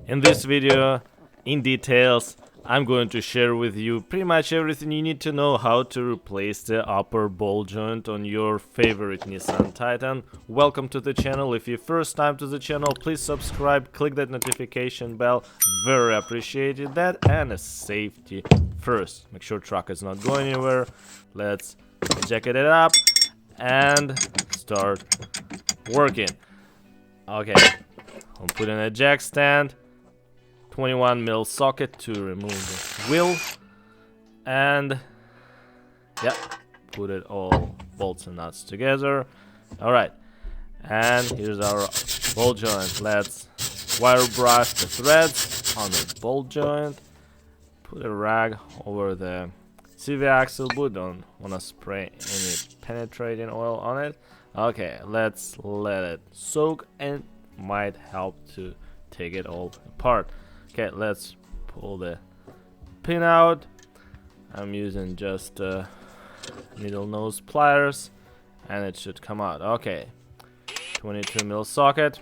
In this video, in details, I'm going to share with you pretty much everything you need to know how to replace the upper ball joint on your favorite Nissan Titan. Welcome to the channel. If you're first time to the channel, please subscribe, click that notification bell, very appreciated that, and a safety first. Make sure truck is not going anywhere. Let's jack it up and start working. Okay, I'm putting a jack stand, 21mm socket to remove the wheel, and yeah, put it all bolts and nuts together. Alright, and here's our ball joint. Let's wire brush the threads on the ball joint, put a rag over the CV axle boot. Don't want to spray any penetrating oil on it. Okay, let's let it soak and might help to take it all apart. Okay, let's pull the pin out. I'm using just needle nose pliers and it should come out. Okay, 22mm socket,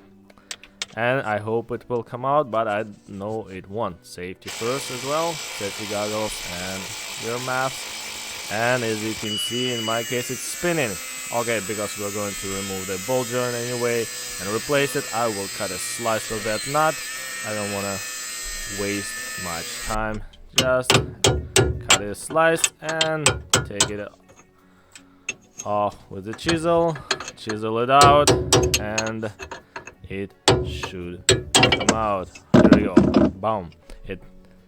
and I hope it will come out, but I know it won't. Safety first as well, safety goggles and your mask. And as you can see, in my case it's spinning. Okay, because we're going to remove the ball joint anyway and replace it, I will cut a slice of that nut. I don't want to waste much time. Just cut a slice and take it off with the chisel. Chisel it out and it should come out. There we go. Boom. It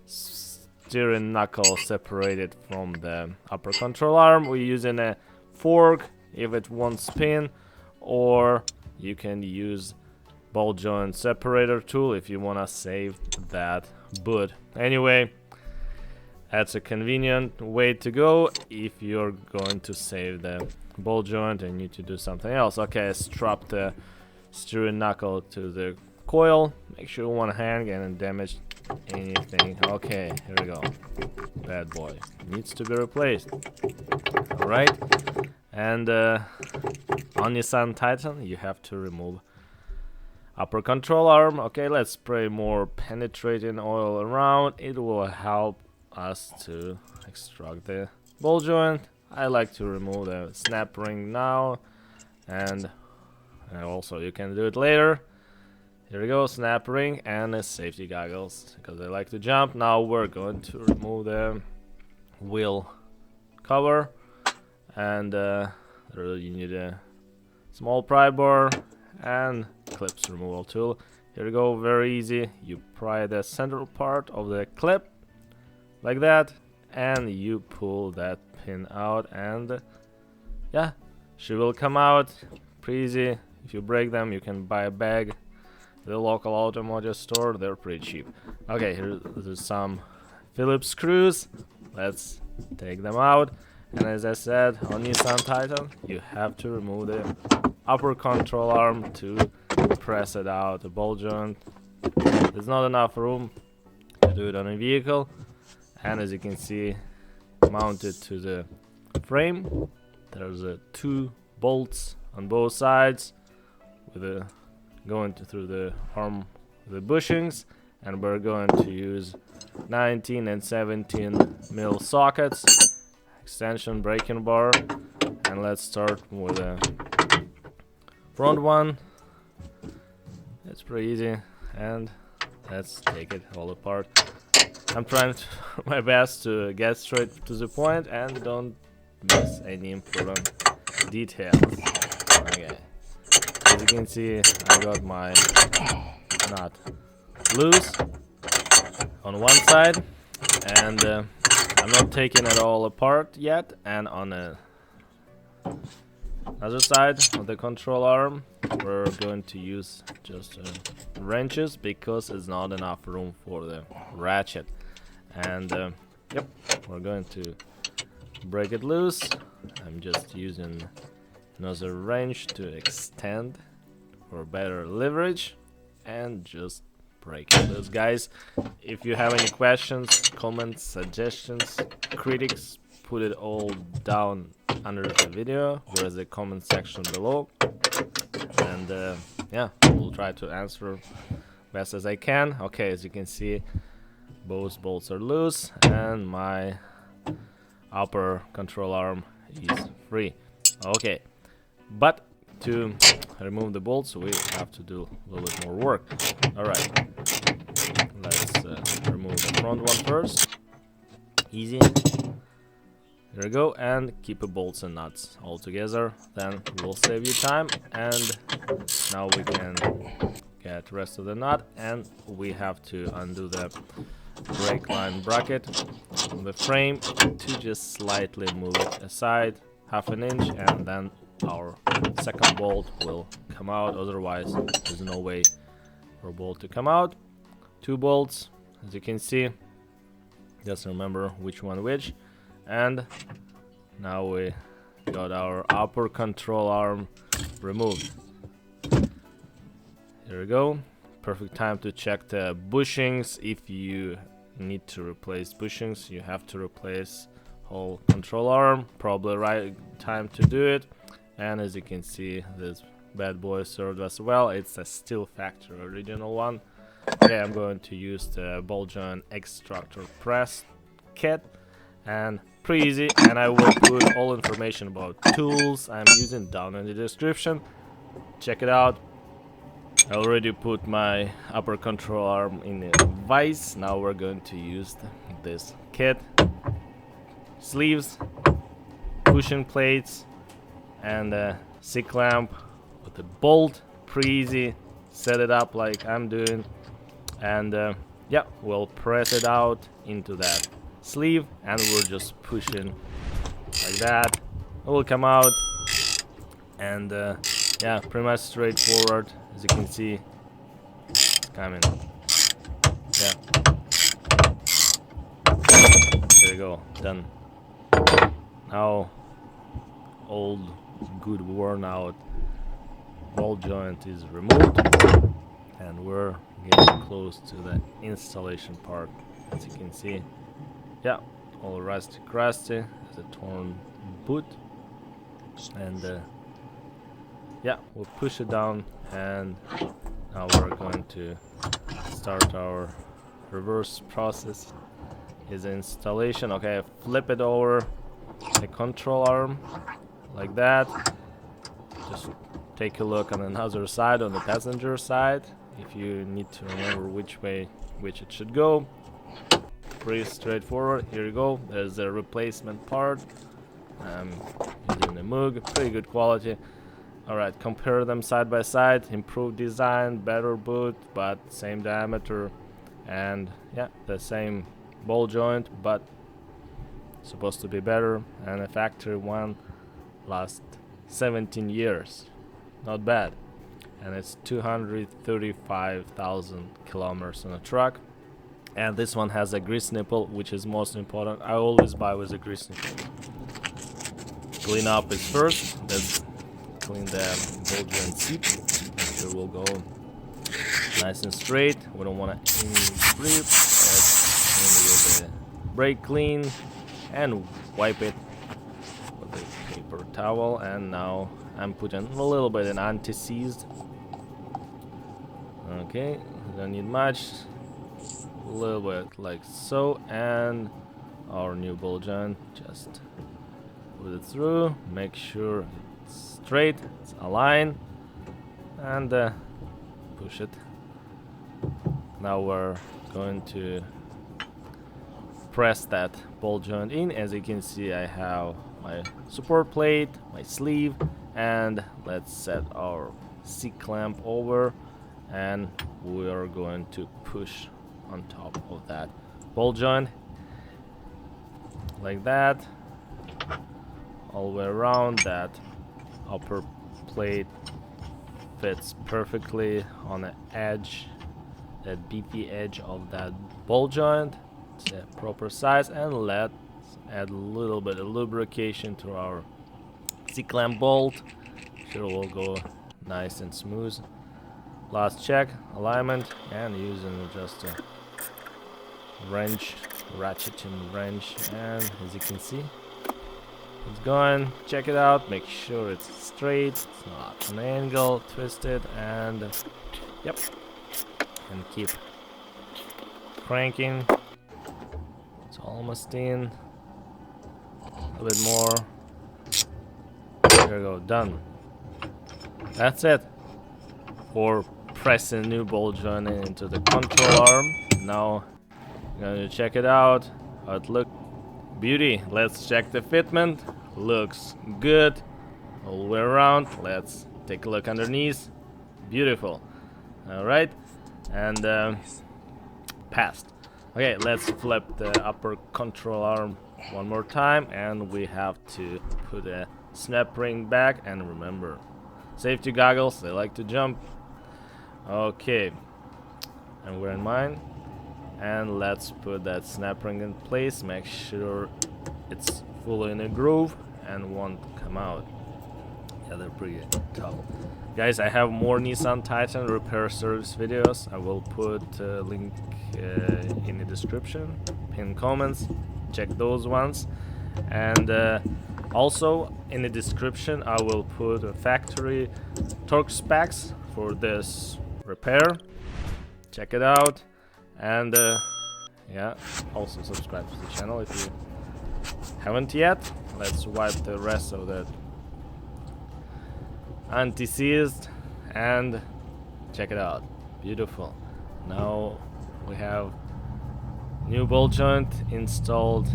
steering knuckle separated from the upper control arm. We're using a fork if it won't spin, or you can use ball joint separator tool if you want to save that boot. Anyway, that's a convenient way to go if you're going to save the ball joint and need to do something else. Okay, strap the steering knuckle to the coil. Make sure one hand and damage anything. Okay, here we go. Bad boy needs to be replaced. All right. And on Nissan Titan, you have to remove upper control arm. Okay, let's spray more penetrating oil around. It will help us to extract the ball joint. I like to remove the snap ring now, and also you can do it later. Here we go, snap ring and the safety goggles, because they like to jump. Now we're going to remove the wheel cover. And you need a small pry bar and clips removal tool. Here we go, very easy. You pry the central part of the clip like that, and you pull that pin out, and yeah, she will come out. Pretty easy. If you break them, you can buy a bag at the local automotive store. They're pretty cheap. Okay, here's some Phillips screws. Let's take them out. And as I said, on Nissan Titan, you have to remove the upper control arm to press it out, the ball joint. There's not enough room to do it on a vehicle. And as you can see, mounted to the frame, there's two bolts on both sides with going through the arm, the bushings. And we're going to use 19 and 17mm sockets. Extension braking bar, and let's start with the front one. It's pretty easy, and let's take it all apart. I'm trying my best to get straight to the point and don't miss any important details. Okay, as you can see, I got my nut loose on one side, and I'm not taking it all apart yet. And on the other side of the control arm, we're going to use just wrenches because there's not enough room for the ratchet. And yep, we're going to break it loose. I'm just using another wrench to extend for better leverage, and just breaking those, guys. If you have any questions, comments, suggestions, critics, put it all down under the video. There is a comment section below, and yeah, we'll try to answer fast as I can. Okay, as you can see, both bolts are loose and my upper control arm is free. Okay, but to remove the bolts we have to do a little bit more work. Alright, let's remove the front one first. Easy. There we go, and keep the bolts and nuts all together, then we'll save you time. And now we can get the rest of the nut, and we have to undo the brake line bracket on the frame to just slightly move it aside half an inch, and then our second bolt will come out. Otherwise there's no way for a bolt to come out. 2 bolts, as you can see, just remember which one which. And now we got our upper control arm removed. Here we go. Perfect time to check the bushings. If you need to replace bushings, you have to replace whole control arm. Probably right time to do it. And as you can see, this bad boy served us well. It's a steel factory original one. Okay, I'm going to use the ball joint extractor press kit, and pretty easy. And I will put all information about tools I'm using down in the description. Check it out. I already put my upper control arm in the vise. Now we're going to use this kit. Sleeves, pushing plates, and a C-clamp with a bolt. Pretty easy. Set it up like I'm doing, and yeah, we'll press it out into that sleeve, and we're just pushing like that. It will come out, and yeah, pretty much straightforward. As you can see, it's coming. Yeah, there you go, done. Now old good worn out ball joint is removed, and we're getting close to the installation part. As you can see, yeah, all rusty crusty, the torn boot, and yeah, we'll push it down, and now we're going to start our reverse process. Is the installation. Okay, flip it over the control arm like that. Just take a look on another side, on the passenger side, if you need to remember which way it should go. Pretty straightforward. Here you go, there's the replacement part. Using the Moog, pretty good quality. Alright, compare them side by side. Improved design, better boot, but same diameter, and yeah, the same ball joint, but supposed to be better. And a factory one lasts 17 years. Not bad. And it's 235,000 kilometers on a truck. And this one has a grease nipple, which is most important. I always buy with a grease nipple. Clean up is first. Let's clean the ball joint seat. Make sure we'll go nice and straight. We don't want to grip. Let's clean with the brake clean and wipe it with a paper towel. And now I'm putting a little bit in anti-seize. Okay, don't need much. A little bit like so, and our new ball joint, just put it through, make sure it's straight, it's aligned, and push it. Now we're going to press that ball joint in. As you can see, I have my support plate, my sleeve, and let's set our C-clamp over, and we are going to push on top of that ball joint like that, all the way around. That upper plate fits perfectly on the edge, that beefy edge of that ball joint. It's a proper size, and let's add a little bit of lubrication to our C-clamp bolt. Sure will go nice and smooth. Last check, alignment, and using just a wrench, ratcheting wrench, and as you can see, it's going. Check it out, make sure it's straight, it's not an angle, twisted, and yep, and keep cranking. It's almost in. A little bit more. There we go, done. That's it for pressing new ball joint into the control arm. Now I'm gonna check it out, how it looks. Beauty. Let's check the fitment. Looks good all the way around. Let's take a look underneath. Beautiful. Alright, and passed. Okay, let's flip the upper control arm one more time, and we have to put a snap ring back, and remember, safety goggles, they like to jump. Okay, and we're in mine, and let's put that snap ring in place. Make sure it's fully in a groove and won't come out. Yeah, they're pretty tough. Guys, I have more Nissan Titan repair service videos. I will put a link in the description, pinned comments. Check those ones. And also in the description I will put a factory torque specs for this repair. Check it out. And yeah, also subscribe to the channel if you haven't yet. Let's wipe the rest of that anti-seized and check it out. Beautiful. Now we have new ball joint installed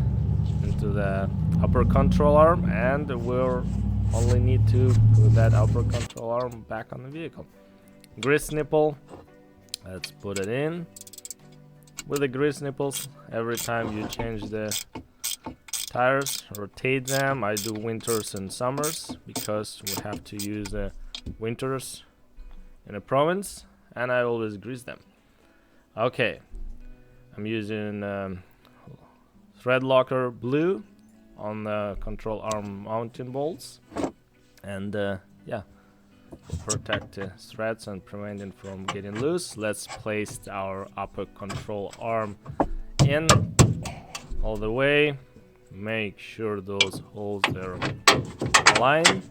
into the upper control arm, and we'll only need to put that upper control arm back on the vehicle. Grease nipple, let's put it in. With the grease nipples, every time you change the tires, rotate them. I do winters and summers because we have to use the winters in a province, and I always grease them. Okay, I'm using thread locker blue on the control arm mounting bolts, and yeah, protect the threads and prevent it from getting loose. Let's place our upper control arm in all the way. Make sure those holes are aligned.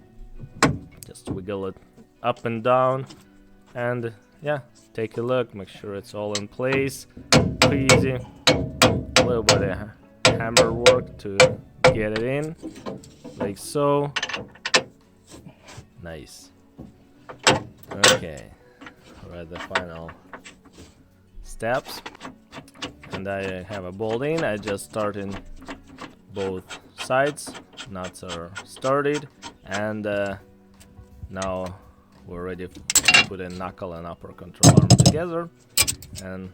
Just wiggle it up and down, and yeah, take a look. Make sure it's all in place. Pretty easy. A little bit of hammer work to get it in, like so. Nice. Okay, we're at the final steps, and I have a bolt in. I just started both sides. Nuts are started, and now we're ready to put a knuckle and upper control arm together, and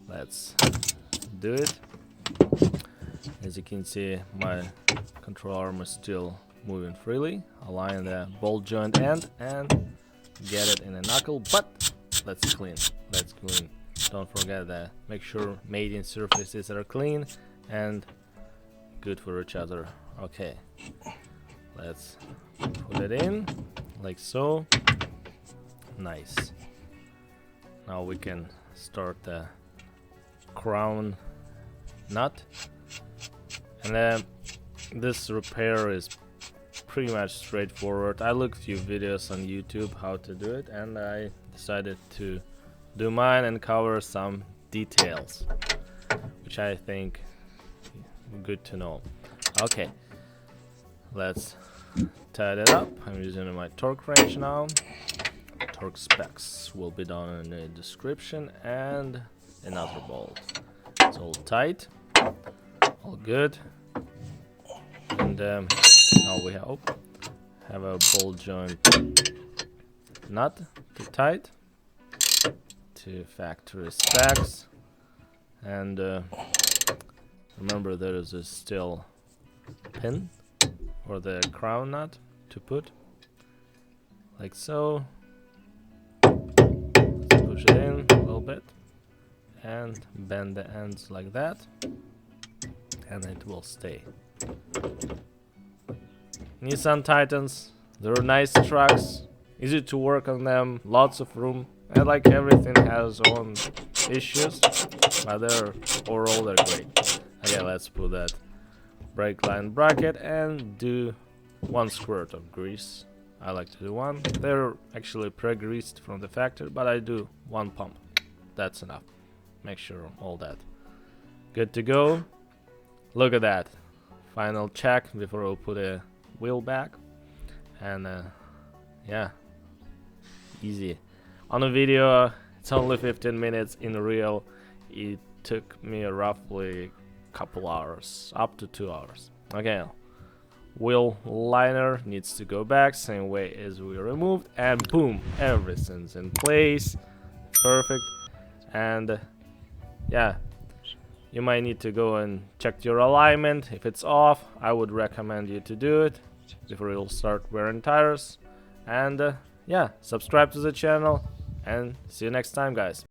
let's do it. As you can see, my control arm is still moving freely. Align the ball joint end and get it in a knuckle, but let's clean. Don't forget that. Make sure mating surfaces are clean and good for each other. Okay, let's put it in like so. Nice. Now we can start the crown nut, and this repair is pretty much straightforward. I looked a few videos on YouTube how to do it, and I decided to do mine and cover some details, which I think good to know. Okay, let's tie it up. I'm using my torque wrench now. Torque specs will be down in the description, and another bolt. It's all tight, all good, and now we have a ball joint nut to tight to factory specs, and remember there is a still pin or the crown nut to put, like so. Let's push it in a little bit and bend the ends like that, and it will stay. Nissan Titans, they're nice trucks, easy to work on them, lots of room, and like everything has own issues, but they're overall they're great. Okay, let's put that brake line bracket and do 1 squirt of grease. I like to do 1. They're actually pre-greased from the factory, but I do 1 pump. that's enough. Make sure all that good to go. Look at that. Final check before we'll put a wheel back. And yeah, easy. On the video, it's only 15 minutes. In real, it took me roughly a couple hours, up to 2 hours. Okay, wheel liner needs to go back, same way as we removed, and boom, everything's in place. Perfect. And yeah, you might need to go and check your alignment. If it's off, I would recommend you to do it before you'll start wearing tires. And yeah, subscribe to the channel, and see you next time, guys.